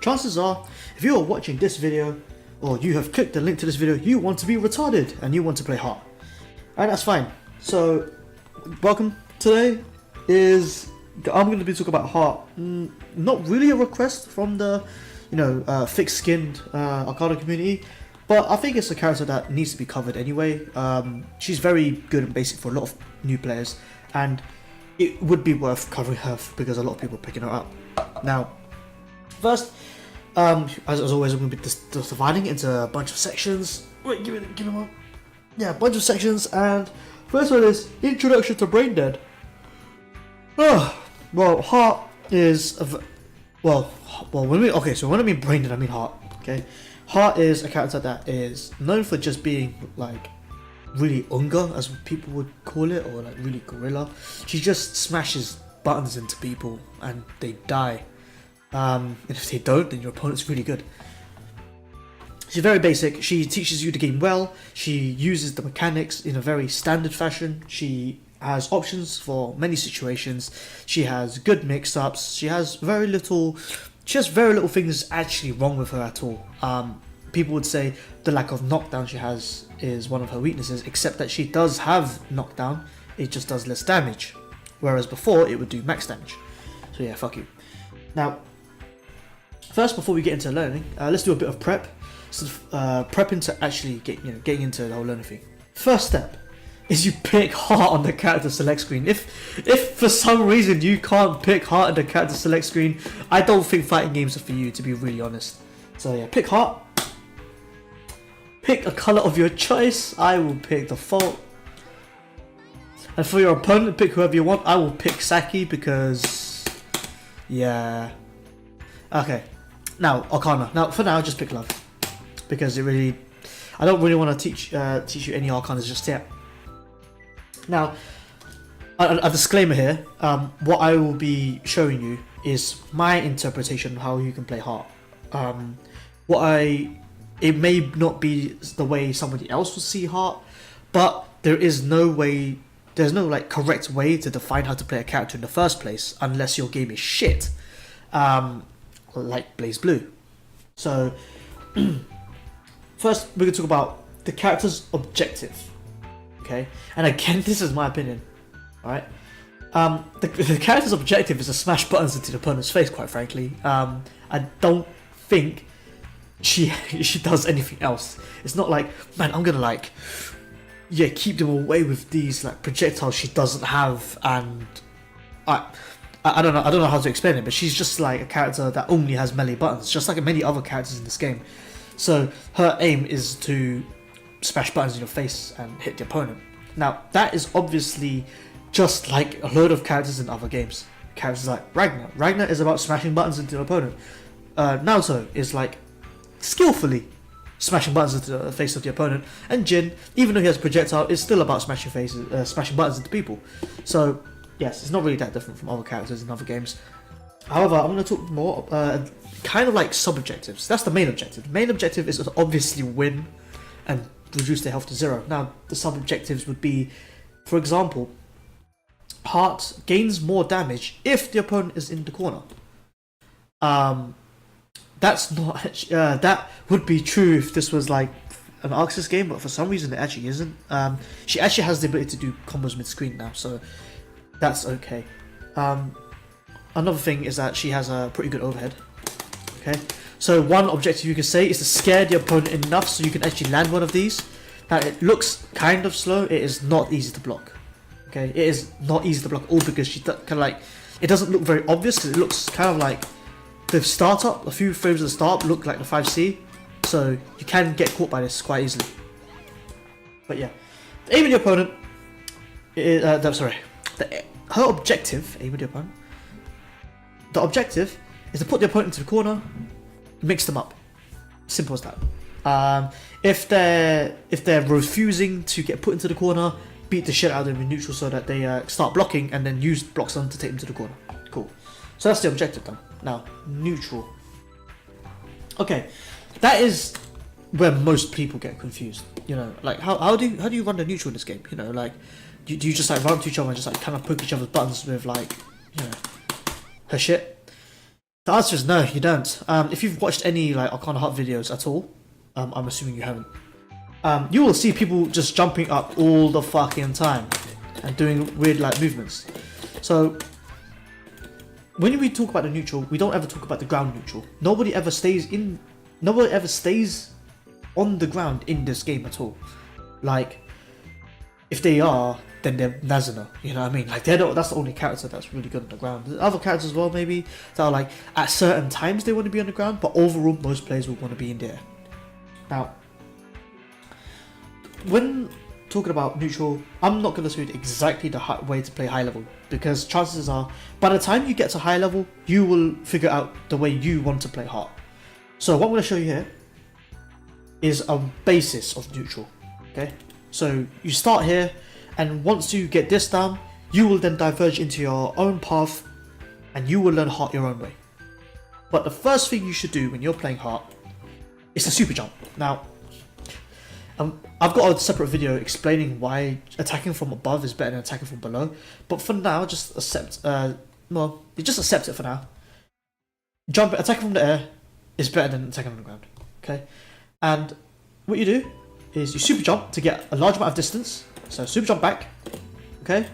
chances are, if you are watching this video, or you have clicked the link to this video, you want to be retarded and you want to play Heart. And that's fine. So, welcome. Today I'm going to be talking about Heart. Not really a request from the, thick-skinned Arcana community, but I think it's a character that needs to be covered anyway. She's very good and basic for a lot of new players, and it would be worth covering her because a lot of people are picking her up. Now, first, as always, I'm going to be dividing into a bunch of sections. Wait, give me one. Yeah, a bunch of sections, and first one is Introduction to Brain Dead. Well, Heart is when I mean Brain Dead, I mean Heart. Okay, Heart is a character that is known for just being like really unga, as people would call it, or like really gorilla. She just smashes buttons into people and they die. And if they don't, then your opponent's really good. She's very basic. She teaches you the game well. She uses the mechanics in a very standard fashion. She has options for many situations. She has good mix-ups. She has very little things actually wrong with her at all. People would say the lack of knockdown she has is one of her weaknesses, except that she does have knockdown. It just does less damage, whereas before it would do max damage. So yeah, fuck you. Now, first, before we get into learning, let's do a bit of prep. So, prepping to actually getting into the whole learning thing. First step is you pick Heart on the character select screen. If for some reason you can't pick Heart on the character select screen, I don't think fighting games are for you, to be really honest. So yeah, pick Heart. Pick a color of your choice. I will pick default. And for your opponent, pick whoever you want. I will pick Saki because, yeah. Okay. Now Arcana. Now for now, just pick Love because I don't really want to teach you any Arcanas just yet. Now, a disclaimer here. What I will be showing you is my interpretation of how you can play Heart. It may not be the way somebody else will see Heart, but there's no like correct way to define how to play a character in the first place unless your game is shit, like Blaze Blue. So first we're going to talk about the character's objective. Okay, and again, this is my opinion. Alright, the character's objective is to smash buttons into the opponent's face, quite frankly. I don't think she does anything else. It's not like, man, I'm gonna keep them away with these like projectiles she doesn't have, and I don't know how to explain it, but she's just like a character that only has melee buttons, just like many other characters in this game. So her aim is to smash buttons in your face and hit the opponent. Now that is obviously just like a load of characters in other games. Characters like Ragnar. Ragnar is about smashing buttons into the opponent. Naruto is like skillfully smashing buttons into the face of the opponent, and Jin, even though he has a projectile, is still about smashing buttons into people. So yes, it's not really that different from other characters in other games. However, I'm going to talk more kind of like sub-objectives. That's the main objective. The main objective is to obviously win and reduce their health to 0. Now, the sub-objectives would be, for example, Heart gains more damage if the opponent is in the corner. That's not that would be true if this was like an Arxis game, but for some reason it actually isn't. She actually has the ability to do combos mid-screen now, so that's okay. Another thing is that she has a pretty good overhead. Okay, so one objective you can say is to scare the opponent enough so you can actually land one of these. Now it looks kind of slow. It is not easy to block. Okay, it is not easy to block all because she kind of like, it doesn't look very obvious because it looks kind of like the startup. A few frames of the start look like the 5C, so you can get caught by this quite easily. But yeah, aim at your opponent. Her objective, aim at your opponent. The objective is to put the opponent into the corner, mix them up. Simple as that. If they're refusing to get put into the corner, beat the shit out of them in neutral so that they start blocking, and then use blocks on to take them to the corner. Cool. So that's the objective done. Now, neutral. Okay, that is where most people get confused. Like how do you run the neutral in this game? Like do you just like run up to each other and just like kind of poke each other's buttons with like her shit? The answer is no, you don't. If you've watched any like Arcana Heart videos at all, I'm assuming you haven't. You will see people just jumping up all the fucking time and doing weird like movements. So when we talk about the neutral, we don't ever talk about the ground neutral. Nobody ever stays on the ground in this game at all. Like, if they are, then they're Nazuna, you know what I mean? Like, that's the only character that's really good on the ground. There's other characters as well, maybe, that are like, at certain times they want to be on the ground, but overall, most players will want to be in the air. Now, when talking about neutral, I'm not going to show you exactly the way to play high level, because chances are, by the time you get to high level, you will figure out the way you want to play heart. So what I'm going to show you here is a basis of neutral, okay? So you start here, and once you get this down, you will then diverge into your own path, and you will learn heart your own way. But the first thing you should do when you're playing heart is the super jump. Now, I've got a separate video explaining why attacking from above is better than attacking from below, but for now, just accept, just accept it for now. Attacking from the air is better than attacking on the ground, okay? And what you do is you super jump to get a large amount of distance. So super jump back, okay?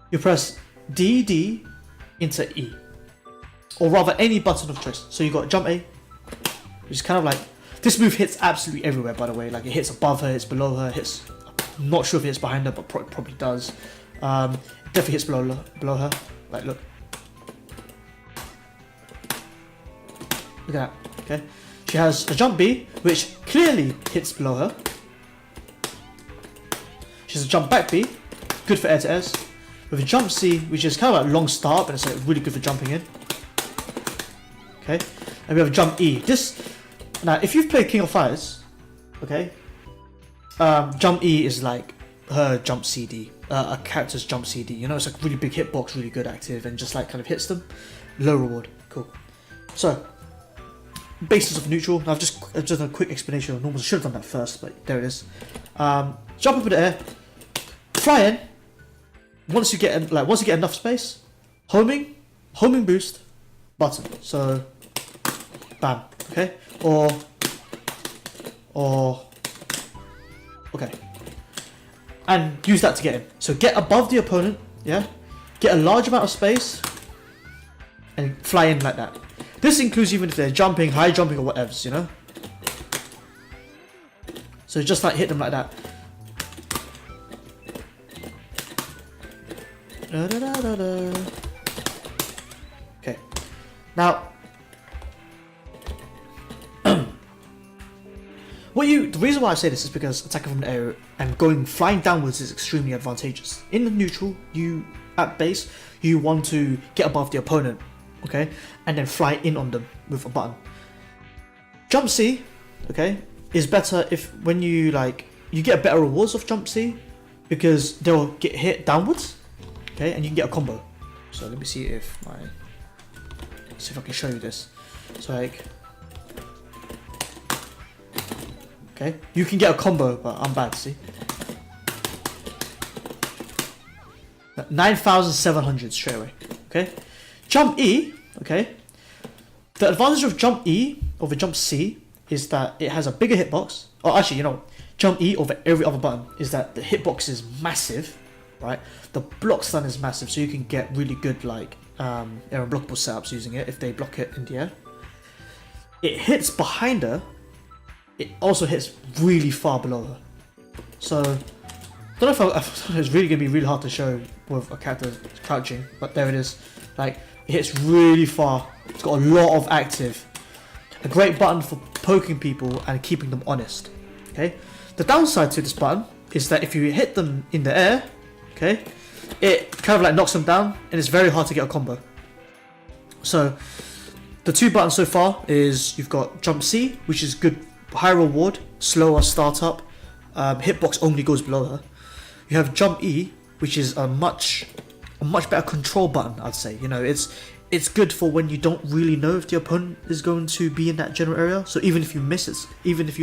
You press D into E, or rather any button of choice. So you got jump A, which is kind of like, this move hits absolutely everywhere, by the way. Like, it hits above her, hits below her, hits, I'm not sure if it hits behind her, but probably does. It definitely hits below her. Like, look. Look at that, okay? She has a jump B, which clearly hits below her. She has a jump back B, good for air to airs. With a jump C, which is kind of like long start, but it's like really good for jumping in. Okay, and we have a jump E. Now, if you've played King of Fighters, okay, jump E is like her jump CD, a character's jump CD. You know, it's like really big hitbox, really good active, and just like kind of hits them. Low reward, cool. So, basis of neutral. Now, I've just done a quick explanation of normal. I should have done that first, but there it is. Jump up in the air, fly in. Once you get enough space, homing boost, button. So, bam, okay, or okay, and use that to get in. So get above the opponent, yeah, get a large amount of space, and fly in like that. This includes even if they're jumping, high jumping, or whatever, you know. So just like hit them like that. Okay, now the reason why I say this is because attacking from the air and flying downwards is extremely advantageous. In the neutral, at base, you want to get above the opponent, okay, and then fly in on them with a button. Jump C, okay, is better when you get better rewards of jump C because they'll get hit downwards. Okay, and you can get a combo. So let me see if I can show you this. So like, okay, you can get a combo, but I'm bad. See, 9,700 straight away. Okay, jump E. Okay, the advantage of jump E over jump C is that it has a bigger hitbox. Or actually, jump E over every other button is that the hitbox is massive. Right, the block stun is massive, so you can get really good like air unblockable setups using it if they block it in the air. It hits behind her. It also hits really far below her. So I don't know if it's really gonna be really hard to show with a character crouching, but there it is. Like, it hits really far. It's got a lot of active. A great button for poking people and keeping them honest. Okay. The downside to this button is that if you hit them in the air, okay, it kind of like knocks them down, and it's very hard to get a combo. So the two buttons so far is you've got jump C, which is good, high reward, slower startup, hitbox only goes below her. You have jump E, which is a much better control button, I'd say. It's good for when you don't really know if the opponent is going to be in that general area. So even if you miss it, even if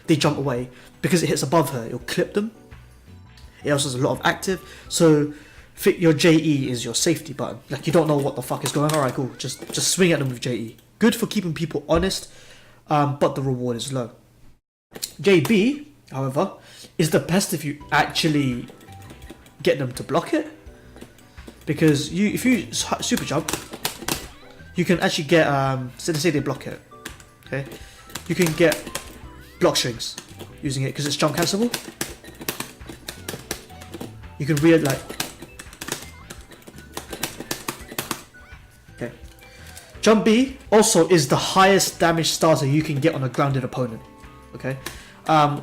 they jump away, because it hits above her, it'll clip them. It also has a lot of active, so Your JE is your safety button. Like, you don't know what the fuck is going on. Alright, cool. Just swing at them with JE. Good for keeping people honest, but the reward is low. JB, however, is the best if you actually get them to block it. Because if you super jump, you can actually get, so let's say they block it, okay? You can get block strings using it because it's jump cancelable. You can read like, okay. Jump B also is the highest damage starter you can get on a grounded opponent, okay? And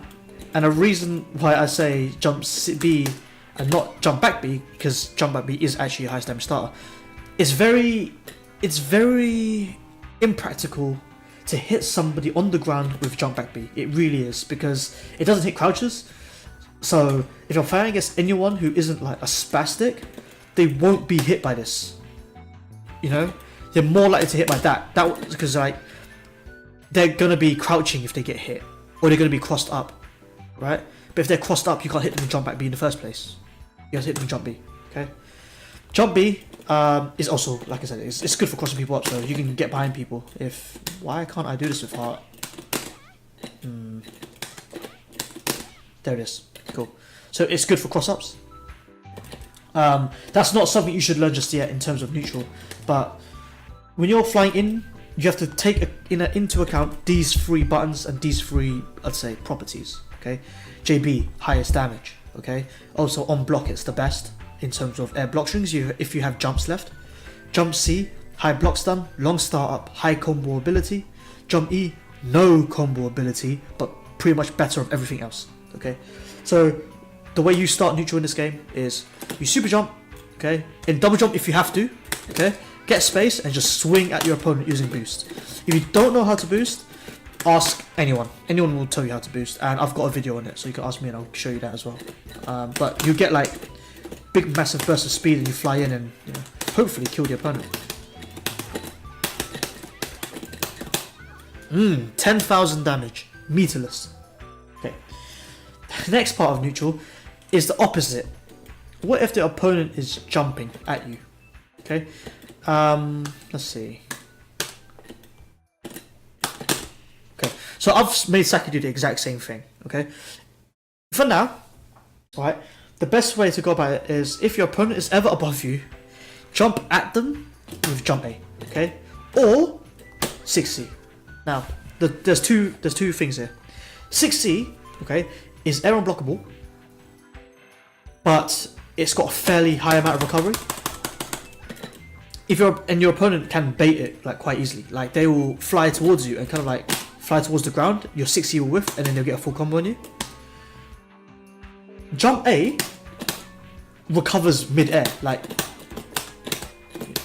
a reason why I say jump B and not jump back B, because jump back B is actually your highest damage starter. It's very impractical to hit somebody on the ground with jump back B. It really is, because it doesn't hit crouches. So if you're fighting against anyone who isn't like a spastic, they won't be hit by this. You know, they're more likely to hit by that. Because like they're gonna be crouching if they get hit, or they're gonna be crossed up, right? But if they're crossed up, you can't hit them with jump back B in the first place. You have to hit them with jump B. Okay. Jump B is also, like I said, it's good for crossing people up, so you can get behind people. Why can't I do this with heart? There it is. Cool. So it's good for cross ups. That's not something you should learn just yet in terms of neutral, but when you're flying in, you have to take into account these three buttons and these three, I'd say, properties. Okay. JB, highest damage. Okay. Also on block, it's the best in terms of air block strings. If you have jumps left. Jump C, high block stun, long start up, high combo ability. Jump E, no combo ability, but pretty much better of everything else. Okay. So the way you start neutral in this game is you super jump. Okay. In double jump if you have to. Okay. Get space and just swing at your opponent using boost. If you don't know how to boost, ask anyone. Anyone will tell you how to boost, and I've got a video on it, so you can ask me and I'll show you that as well. But you get like big massive burst of speed and you fly in and hopefully kill the opponent. 10,000 damage, meterless. Okay. The next part of neutral is the opposite. What if the opponent is jumping at you? Okay. Let's see. Okay, so I've made Saki do the exact same thing. Okay, for now, right, the best way to go about it is if your opponent is ever above you, jump at them with jump A. Okay, or 6C. Now, there's two things here. 6C, okay, is air unblockable, but it's got a fairly high amount of recovery. Your opponent can bait it like quite easily. Like they will fly towards you and kind of like fly towards the ground. Your 6C will whiff and then they'll get a full combo on you. Jump A recovers mid-air. Like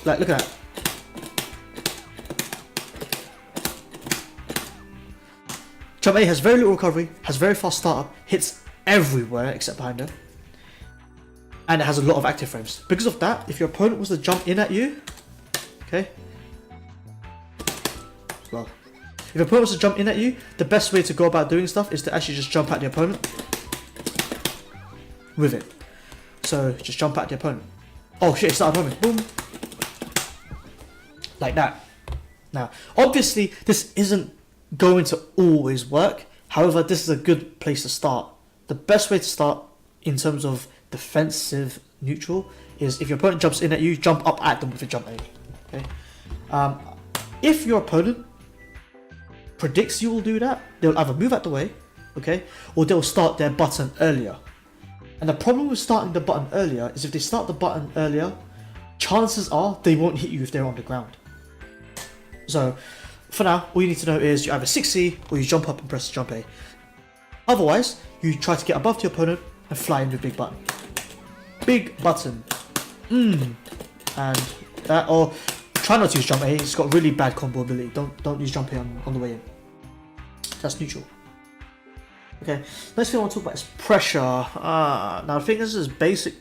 look at that. Jump A has very little recovery, has very fast startup, hits everywhere except behind her, and it has a lot of active frames. Because of that, if your opponent was to jump in at you, okay, well, if your opponent was to jump in at you, the best way to go about doing stuff is to actually just jump at the opponent with it. So just jump at the opponent. Oh shit, it started moving. Boom. Like that. Now, obviously, this isn't going to always work. However, this is a good place to start. The best way to start in terms of defensive neutral is if your opponent jumps in at you, jump up at them with a jump A. Okay. If your opponent predicts you will do that, they'll either move out the way, okay, or they'll start their button earlier. And the problem with starting the button earlier is if they start the button earlier, chances are they won't hit you if they're on the ground. So for now, all you need to know is you either 6C or you jump up and press jump A. Otherwise, you try to get above to your opponent and fly into a big button. Big button. And that, or try not to use jump A, it's got really bad combo ability. Don't use jump A on the way in. That's neutral. Okay, next thing I want to talk about is pressure. Now I think this is basic,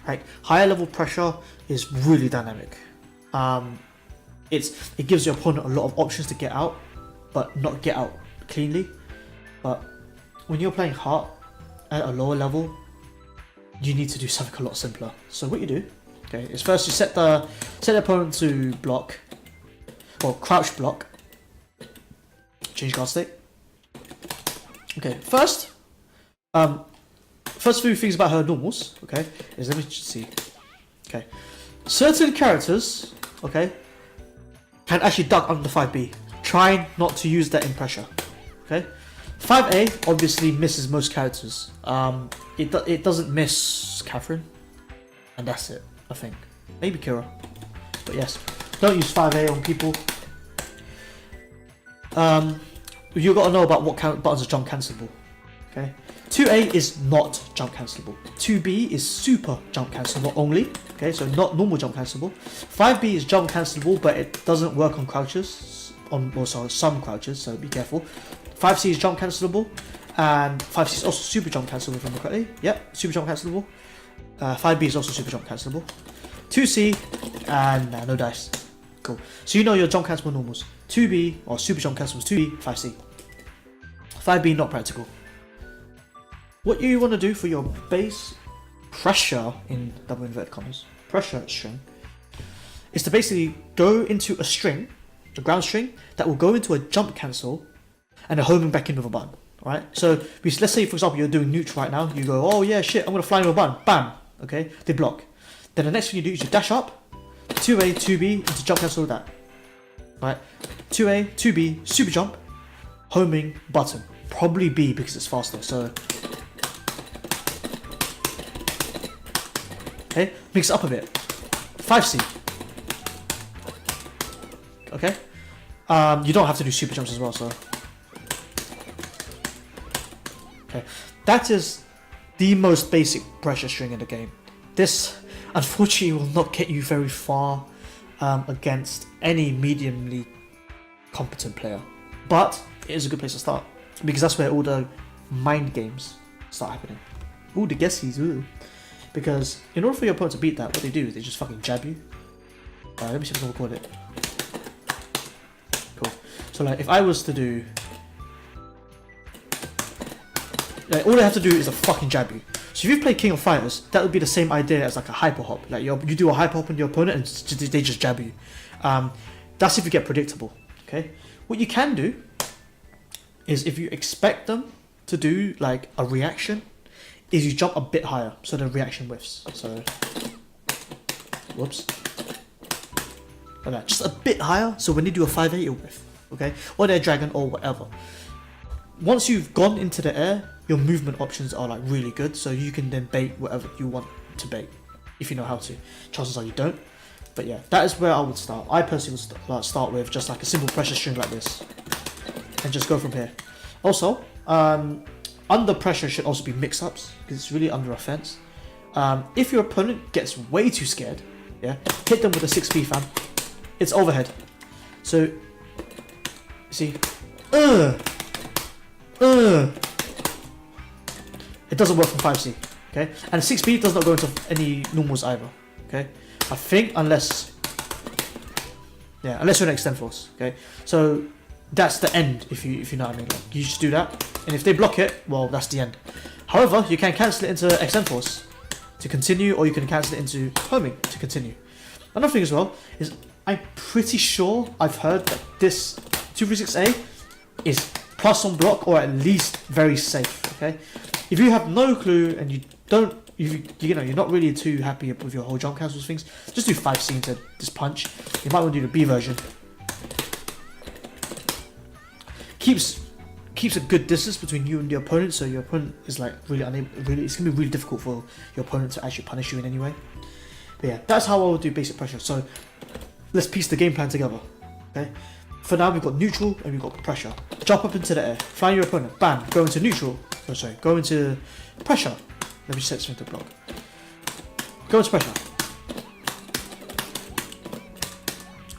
like higher level pressure is really dynamic. It gives your opponent a lot of options to get out, but not get out cleanly. But when you're playing hard at a lower level, you need to do something a lot simpler. So what you do Okay, is first you set the opponent to block, or crouch block. Change guard state. Okay, first few things about her normals. Okay, is let me just see. Okay, certain characters, okay, can actually duck under 5B. Try not to use that in pressure. Okay, 5A obviously misses most characters. It doesn't miss Catherine, and that's it. I think maybe Kira, but yes, don't use 5A on people. You got to know about what buttons are jump cancelable. Okay, 2A is not jump cancelable. 2B is super jump cancelable only. Okay, so not normal jump cancelable. 5B is jump cancelable, but it doesn't work on crouches. Some crouches, so be careful. 5C is jump cancelable, and 5C is also super jump cancelable if I remember correctly. Yep, super jump cancelable. 5B is also super jump cancelable. 2C and no dice. Cool. So you know your jump cancelable normals. 2B or super jump cancelable 2B, 5C. 5B not practical. What you want to do for your base pressure in double inverted commas, pressure string, is to basically go into a string, a ground string, that will go into a jump cancel and a homing back in with a button. Alright? So let's say for example you're doing neutral right now, you go, oh yeah shit, I'm gonna fly into a button, bam, okay, they block. Then the next thing you do is you dash up, 2A, 2B, into jump cancel that. Right? 2A, 2B, super jump, homing, button. Probably B because it's faster, so. Okay, mix it up a bit. 5C. Okay? You don't have to do super jumps as well, so. Okay. That is the most basic pressure string in the game. This, unfortunately, will not get you very far against any mediumly competent player. But it is a good place to start. Because that's where all the mind games start happening. Ooh, the guessies, ooh. Because in order for your opponent to beat that, what they do is they just fucking jab you. Let me see if I can record it. Cool. So like, if I was to do... Like, all they have to do is a fucking jab you. So if you've played King of Fighters, that would be the same idea as like a hyper hop. Like you do a hyper hop on your opponent and they just jab you. That's if you get predictable. Okay. What you can do is if you expect them to do like a reaction, is you jump a bit higher so the reaction whiffs. So, whoops. Like that, just a bit higher. So when they do a 5-8, it'll whiff. Okay, or their dragon or whatever. Once you've gone into the air, your movement options are like really good, so you can then bait whatever you want to bait if you know how to. Chances are you don't, but yeah, that is where I would start. I personally would start with just like a simple pressure string like this, and just go from here. Also, under pressure should also be mix-ups because it's really under offense. If your opponent gets way too scared, yeah, hit them with a 6B fam. It's overhead. So, see, it doesn't work from 5C, okay? And 6B does not go into any normals either, okay? I think unless you're an extend force, okay? So that's the end if you know what I mean. Like, you just do that, and if they block it, well, that's the end. However, you can cancel it into extend force to continue, or you can cancel it into homing to continue. Another thing as well is I'm pretty sure I've heard that this 236A is plus on block or at least very safe. Okay, if you have no clue and you don't, you know, you're not really too happy with your whole jump cancels things, just do 5C into this punch. You might want to do the B version. Keeps a good distance between you and the opponent, so your opponent is like really unable. It's gonna be really difficult for your opponent to actually punish you in any way. But yeah, that's how I would do basic pressure. So let's piece the game plan together. Okay. For now, we've got neutral and we've got pressure. Jump up into the air, fly your opponent, bam, go into neutral. Oh, sorry, go into pressure. Let me set this into block. Go into pressure.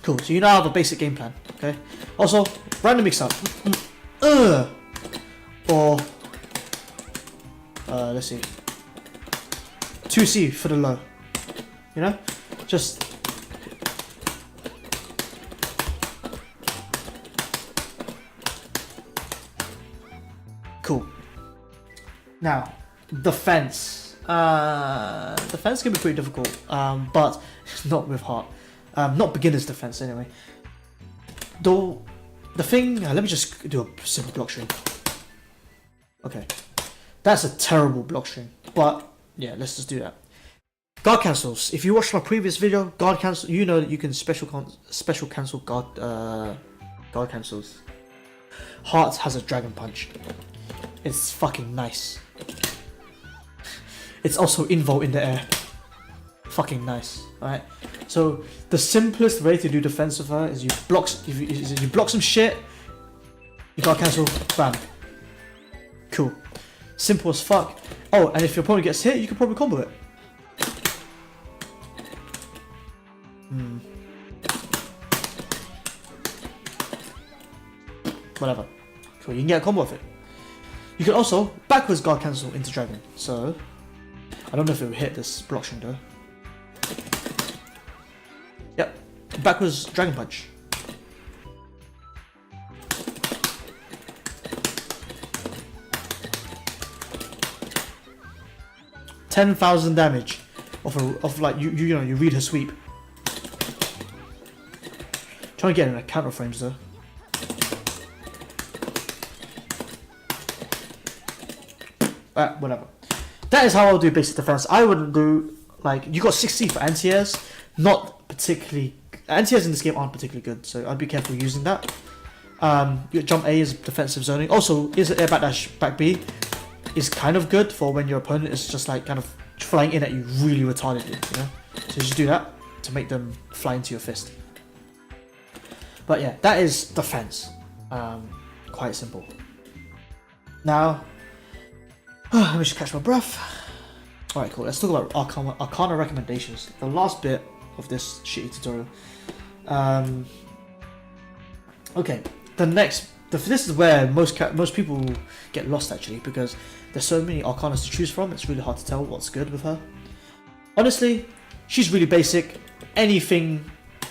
Cool, so you now have a basic game plan, okay? Also, random mix up. Or, let's see. 2C for the low. You know? Just... Cool. Now, defense. defense can be pretty difficult, but not with heart. Not beginner's defense anyway. Though the thing, let me just do a simple block string. Okay, that's a terrible block string, but yeah, let's just do that. Guard cancels. If you watched my previous video, guard cancel, you know that you can special cancel guard cancels. Heart has a dragon punch. It's fucking nice. It's also invul in the air. Fucking nice. Alright. So the simplest way to do defense of her is you block some shit, you guard cancel, bam. Cool. Simple as fuck. Oh, and if your opponent gets hit, you can probably combo it. Whatever. Cool, you can get a combo of it. You can also backwards guard cancel into dragon. So, I don't know if it will hit this block string though. Yep, backwards dragon punch. $10,000 damage of like you know you read her sweep. Trying to get in a counter frames though. Whatever. That is how I'll do basic defense. I wouldn't do like you got 60 for anti-airs, not particularly. Anti-airs in this game aren't particularly good, so I'd be careful using that. Your jump A is defensive zoning. Also, is air backdash back B is kind of good for when your opponent is just like kind of flying in at you really retardedly, you know. So you just do that to make them fly into your fist. But yeah, that is defense. Quite simple. Now, let me just catch my breath. Alright, cool. Let's talk about Arcana recommendations. The last bit of this shitty tutorial. Okay, this is where most people get lost actually, because there's so many Arcanas to choose from. It's really hard to tell what's good with her. Honestly, she's really basic. Anything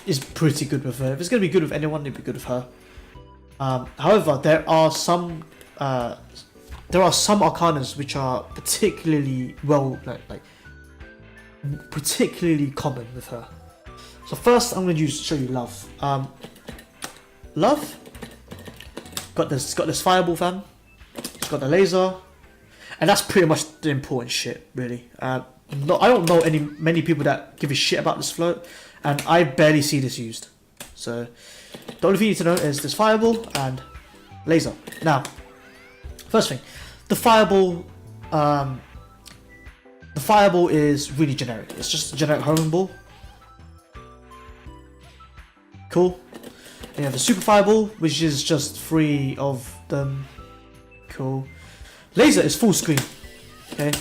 is pretty good with her. If it's gonna be good with anyone, it'd be good with her. However, there are some Arcanas which are particularly particularly common with her. So first, I'm going to show you Love. Love got this fireball fam. It's got the laser, and that's pretty much the important shit, really. I don't know many people that give a shit about this float, and I barely see this used. So the only thing you need to know is this fireball and laser. Now, first thing, the fireball is really generic. It's just a generic homing ball. Cool. And you have the super fireball, which is just 3 of them. Cool. Laser is full screen. Okay.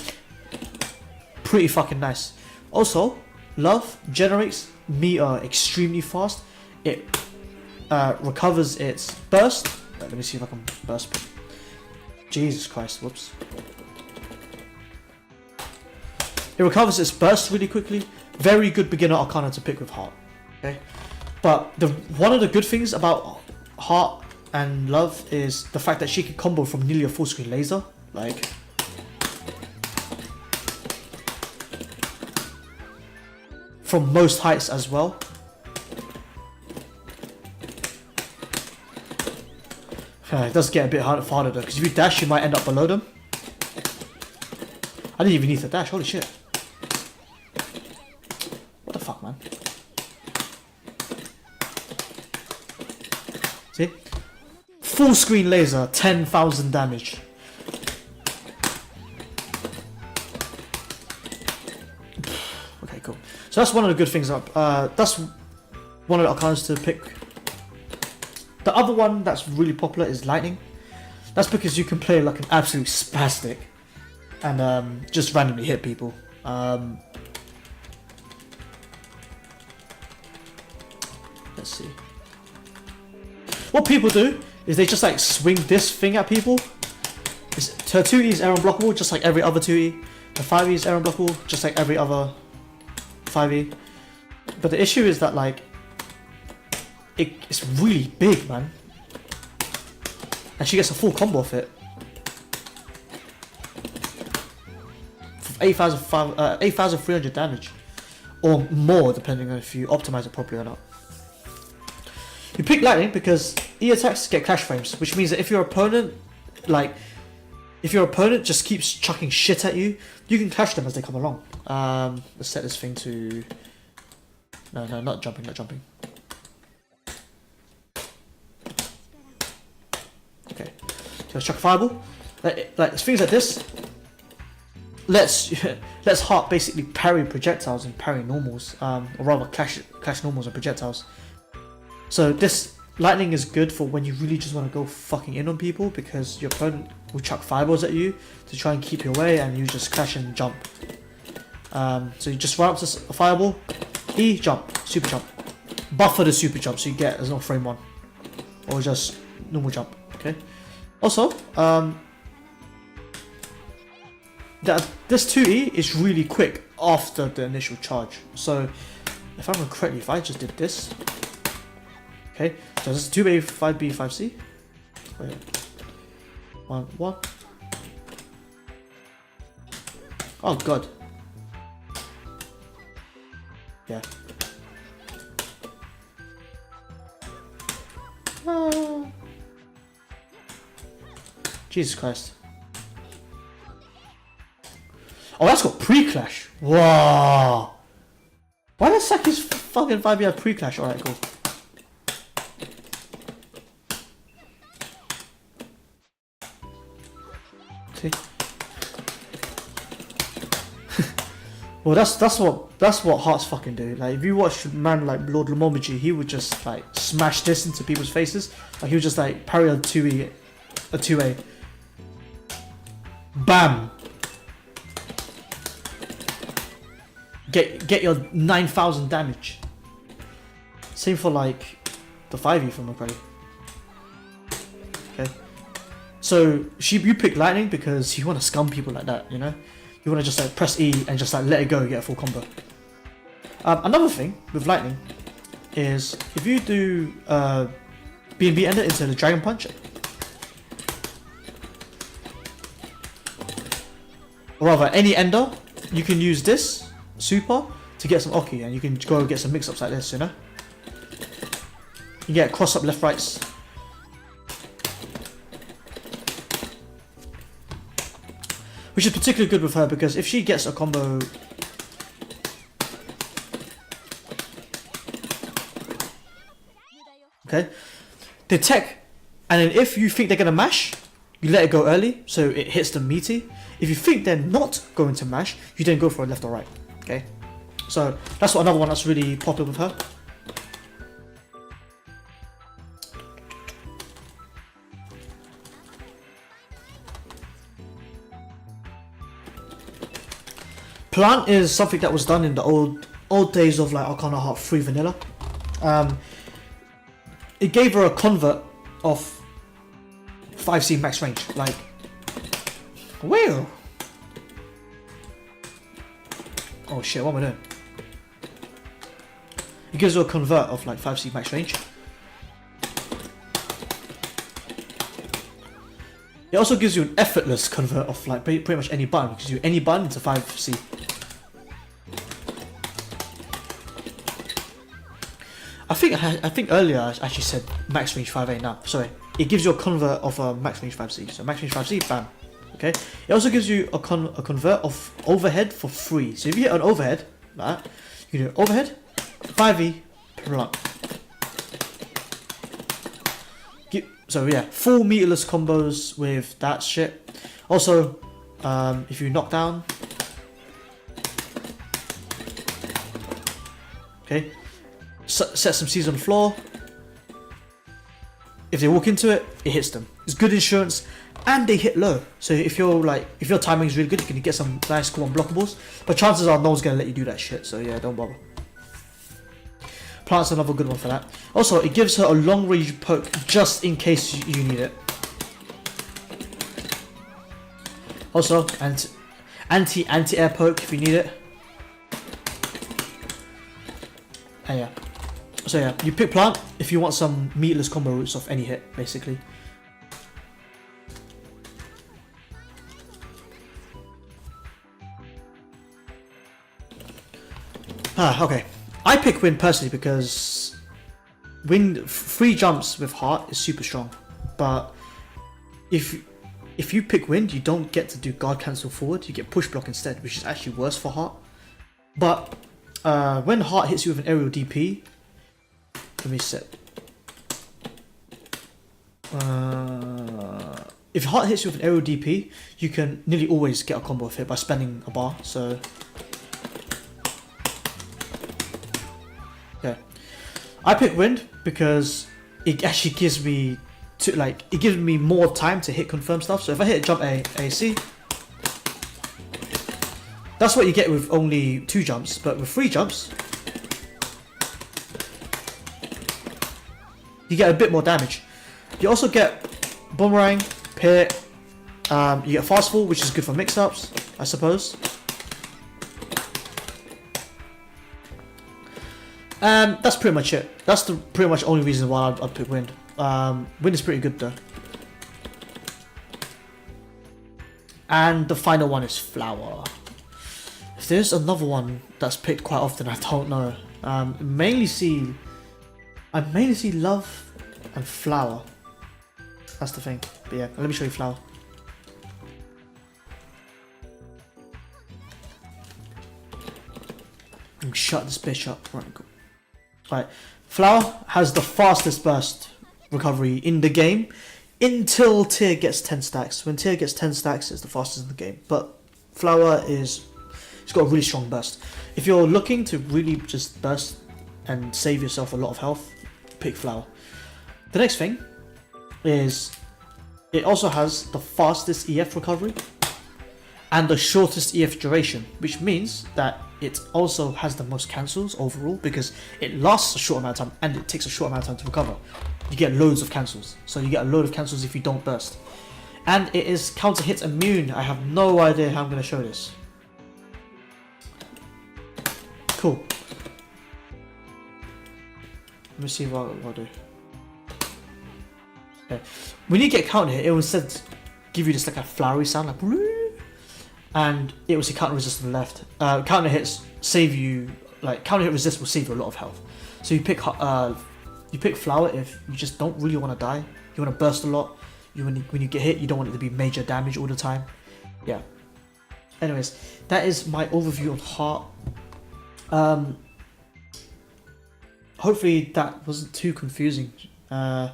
Pretty fucking nice. Also, Love generates meter extremely fast. It recovers its burst. Let me see if I can burst. Jesus Christ, whoops. It recovers its burst really quickly. Very good beginner Arcana to pick with Heart. Okay, but one of the good things about Heart and Love is the fact that she can combo from nearly a full screen laser. Like, from most heights as well. It does get a bit harder though, because if you dash, you might end up below them. I didn't even need to dash, holy shit. What the fuck, man? See? Full screen laser, 10,000 damage. Okay, cool. So that's one of the good things up. That's one of the Arcanas to pick. The other one that's really popular is Lightning. That's because you can play like an absolute spastic and just randomly hit people. Let's see. What people do is they just like swing this thing at people. Her 2E is air unblockable just like every other 2E. Her 5E is air unblockable just like every other 5E. But the issue is that like it's really big, man. And she gets a full combo of it. 8,300 damage, or more depending on if you optimize it properly or not. You pick lightning because E attacks get clash frames, which means that if your opponent just keeps chucking shit at you, you can clash them as they come along. Let's set this thing to no, not jumping. Okay, so let's chuck a fireball. Like things like this. Let's Heart basically parry projectiles and parry normals, or rather clash normals and projectiles. So this lightning is good for when you really just want to go fucking in on people, because your opponent will chuck fireballs at you to try and keep you away, and you just clash and jump. So you just run up to a fireball, E, jump, super jump. Buffer the super jump so you get, there's no frame 1. Or just normal jump, okay? Also, this 2E is really quick after the initial charge. So, if I remember correctly, if I just did this, okay, so this is 2A, 5B, 5C. Wait. 1. Oh god. Yeah. Jesus Christ. Oh, that's got pre-clash. Wow. Why does Saki's fucking 5B have pre-clash? Alright, cool. See? Well, that's what Hearts fucking do. Like, if you watch man like Lord Lamomaji, he would just like smash this into people's faces. Like, he would just like parry a 2A. Bam. Get your 9,000 damage. Same for like the 5E from McCrary. Okay. So you pick lightning because you want to scum people like that, you know? You want to just like press E and just like let it go and get a full combo. Another thing with lightning is if you do B&B ender into the dragon punch, or rather any ender, you can use this super to get some Oki, and you can go get some mix-ups like this, you know? You get cross-up left rights. Which is particularly good with her, because if she gets a combo... Okay? They tech, and then if you think they're gonna mash, you let it go early, so it hits them meaty. If you think they're not going to mash, you then go for a left or right. Okay, so that's what another one that's really popular with her. Plant is something that was done in the old days of like Arcana Heart 3 vanilla. It gave her a convert of 5C max range. Like, well. Oh shit, what am I doing? It gives you a convert of like 5C max range. It also gives you an effortless convert of like pretty much any button. It gives you any button into 5C. I think earlier I actually said max range 5A now. Sorry. It gives you a convert of a max range 5C. So max range 5C, bam. Okay. It also gives you a convert of overhead for free. So if you hit an overhead, like that, you do overhead, 5E, blunt. So yeah, full meterless combos with that shit. Also, if you knock down, okay, set some C's on the floor. If they walk into it, it hits them. It's good insurance, and they hit low. So if your timing is really good, you can get some nice cool unblockables. But chances are no one's gonna let you do that shit. So yeah, don't bother. Plant's another good one for that. Also, it gives her a long range poke just in case you need it. Also, anti-air poke if you need it. And yeah. So yeah, you pick plant if you want some meatless combo routes off any hit, basically. Okay. I pick wind personally because wind free jumps with heart is super strong, but if you pick wind, you don't get to do guard cancel forward. You get push block instead, which is actually worse for heart. But when heart hits you with an aerial DP, let me set. If heart hits you with an aerial DP, you can nearly always get a combo of hit by spamming a bar. So yeah, I pick wind because it actually gives me it gives me more time to hit confirm stuff. So if I hit jump AC, that's what you get with only 2 jumps, but with 3 jumps, you get a bit more damage. You also get boomerang, pit, you get fast fall, which is good for mix-ups, I suppose. And that's pretty much it. That's the pretty much only reason why I'd pick wind. Wind is pretty good though. And the final one is flower. If there's another one that's picked quite often, I don't know. I mainly see love and flower. That's the thing. But yeah, let me show you flower. And shut this bitch up. Right, cool. Right, flower has the fastest burst recovery in the game until tier gets 10 stacks. When tier gets 10 stacks, it's the fastest in the game. But flower it's got a really strong burst. If you're looking to really just burst and save yourself a lot of health, pick flower. The next thing is it also has the fastest EF recovery and the shortest EF duration, which means that it also has the most cancels overall because it lasts a short amount of time and it takes a short amount of time to recover. You get loads of cancels, so you get a load of cancels if you don't burst. And it is counter hit immune. I have no idea how I'm going to show this. Cool. Let me see what I'll do. Okay. When you get counter hit, it will instead give you just like a flowery sound, like and it will say counter resist on the left. Counter hits save you, like counter hit resist will save you a lot of health. So you pick flower if you just don't really want to die. You want to burst a lot. When you get hit, you don't want it to be major damage all the time. Yeah. Anyways, that is my overview on heart. Hopefully that wasn't too confusing. If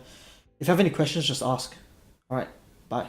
you have any questions, just ask. Alright, bye.